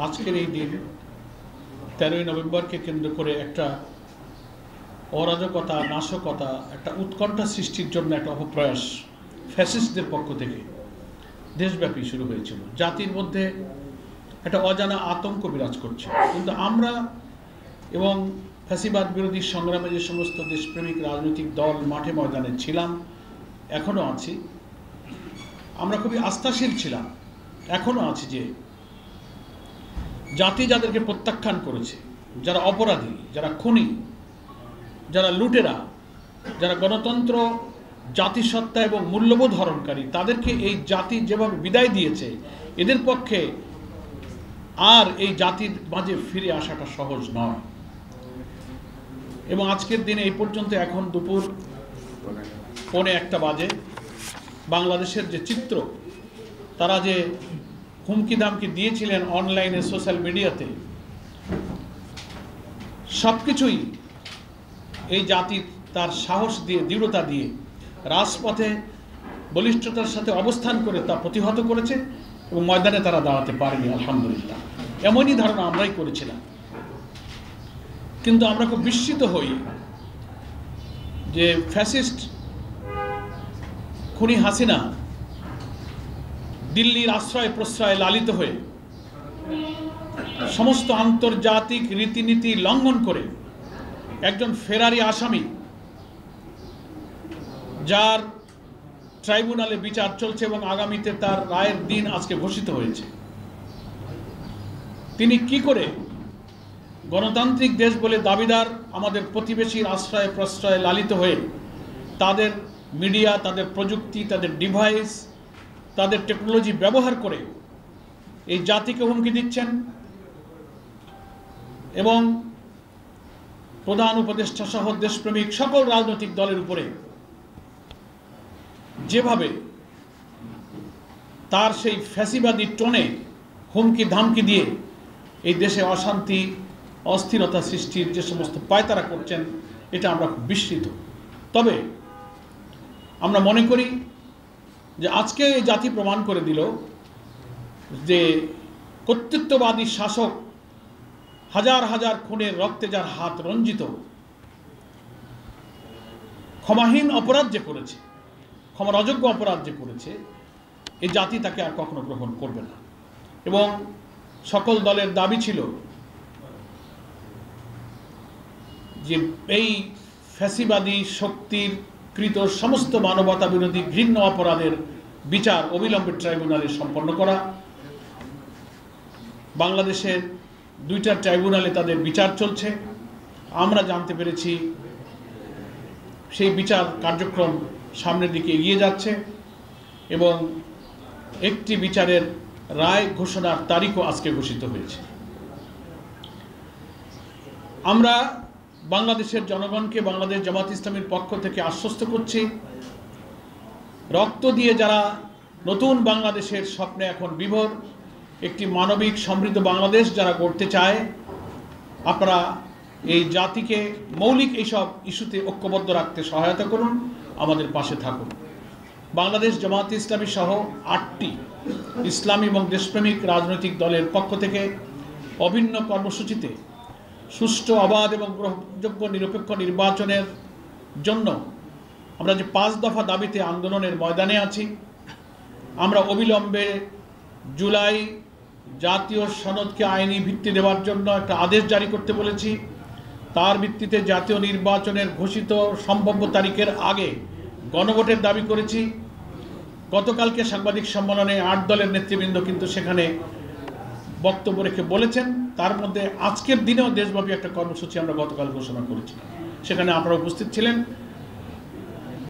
আজকের এই দিন 13ই নভেম্বরকে কেন্দ্র করে একটা অরাজকতা, নাশকতা, একটা উৎকণ্ঠা সৃষ্টির জন্য একটা অপপ্রয়াস ফ্যাসিস্টদের পক্ষ থেকে দেশব্যাপী শুরু হয়েছিল। জাতির মধ্যে একটা অজানা আতঙ্ক বিরাজ করছে। কিন্তু আমরা এবং ফ্যাসিবাদ বিরোধী সংগ্রামে যে সমস্ত দেশপ্রেমিক রাজনৈতিক দল মাঠে ময়দানে ছিলাম, এখনও আছি, আমরা খুবই আস্থাশীল ছিলাম, এখনও আছি যে জাতি যাদেরকে প্রত্যাখ্যান করেছে, যারা অপরাধী, যারা খুনি, যারা লুটেরা, যারা গণতন্ত্র, জাতিসত্তা এবং মূল্যবোধ হরণকারী, তাদেরকে এই জাতি যেভাবে বিদায় দিয়েছে, এদের পক্ষে আর এই জাতির মাঝে ফিরে আসাটা সহজ নয়। এবং আজকের দিনে এই পর্যন্ত এখন দুপুর 1:45 বাজে বাংলাদেশের যে চিত্র, তারা যে হুমকি দামকি দিয়েছিলেন অনলাইনে, সোশ্যাল মিডিয়াতে, সব কিছুই এই জাতির তার সাহস দিয়ে, দৃঢ়তা দিয়ে রাজপথে বলিষ্ঠতার সাথে অবস্থান করে তা প্রতিহত করেছে এবং ময়দানে তারা দাঁড়াতে পারেনি। আলহামদুলিল্লাহ, এমনই ধারণা আমরাই করেছিলাম। কিন্তু আমরা খুব বিস্মিত হই যে ফ্যাসিস্ট খুনি হাসিনা দিল্লির আশ্রয় প্রশ্রয়ে লালিত হয়ে সমস্ত আন্তর্জাতিক রীতিনীতি লঙ্ঘন করে একজন ফেরারি আসামি, যার ট্রাইব্যুনালে বিচার চলছে এবং আগামীতে তার রায়ের দিন আজকে ঘোষিত হয়েছে, তিনি কি করে গণতান্ত্রিক দেশ বলে দাবিদার আমাদের প্রতিবেশীর আশ্রয় প্রশ্রয়ে লালিত হয়ে তাদের মিডিয়া, তাদের প্রযুক্তি, তাদের ডিভাইস, তাদের টেকনোলজি ব্যবহার করে এই জাতিকে হুমকি দিচ্ছেন এবং প্রধান উপদেষ্টা সহ দেশপ্রেমিক সকল রাজনৈতিক দলের উপরে যেভাবে তার সেই ফ্যাসিবাদী টোনে হুমকি ধামকি দিয়ে এই দেশে অশান্তি, অস্থিরতা সৃষ্টির যে সমস্ত পায়তারা করছেন, এটা আমরা খুব বিস্মিত। তবে আমরা মনে করি যে আজকে এই জাতি প্রমাণ করে দিল যে কর্তৃত্ববাদী শাসক হাজার হাজার খুনের রক্তে যার হাত রঞ্জিত, ক্ষমাহীন অপরাধ যে করেছে, ক্ষমার অযোগ্য অপরাধ যে করেছে, এই জাতি তাকে আর কখনো গ্রহণ করবে না। এবং সকল দলের দাবি ছিল যে এই ফ্যাসিবাদী শক্তির কৃত সমস্ত মানবতা বিরোধী ঘৃণ্য অপরাধের বিচার অবিলম্বে ট্রাইব্যুনালে সম্পন্ন করা। বাংলাদেশের 2টা ট্রাইব্যুনালে তাদের বিচার চলছে। আমরা জানতে পেরেছি সেই বিচার কার্যক্রম সামনের দিকে এগিয়ে যাচ্ছে এবং একটি বিচারের রায় ঘোষণার তারিখও আজকে ঘোষিত হয়েছে। আমরা বাংলাদেশের জনগণকে বাংলাদেশ জামাত ইসলামীর পক্ষ থেকে আশ্বস্ত করছি, রক্ত দিয়ে যারা নতুন বাংলাদেশের স্বপ্নে এখন বিভোর, একটি মানবিক সমৃদ্ধ বাংলাদেশ যারা গড়তে চায়, আপনারা এই জাতিকে মৌলিক এইসব ইস্যুতে ঐক্যবদ্ধ রাখতে সহায়তা করুন, আমাদের পাশে থাকুন। বাংলাদেশ জামাত ইসলামী সহ 8টি ইসলামী এবং দেশপ্রেমিক রাজনৈতিক দলের পক্ষ থেকে অভিন্ন কর্মসূচিতে সুষ্ঠু, অবাধ এবং গ্রহণযোগ্য নিরপেক্ষ নির্বাচনের জন্য আমরা যে 5 দফা দাবিতে আন্দোলনের ময়দানে আছি, আমরা অবিলম্বে জুলাই জাতীয় সনদকে আইনি ভিত্তি দেওয়ার জন্য একটা আদেশ জারি করতে বলেছি। তার ভিত্তিতে জাতীয় নির্বাচনের ঘোষিত সম্ভাব্য তারিখের আগে গণভোটের দাবি করেছি। গতকালকে সাংবাদিক সম্মেলনে 8 দলের নেতৃবৃন্দ কিন্তু সেখানে বক্তব্য রেখে বলেছেন। তার মধ্যে আজকের দিনেও দেশব্যাপী একটা কর্মসূচি আমরা গতকাল ঘোষণা করেছি, সেখানে আপনারা উপস্থিত ছিলেন।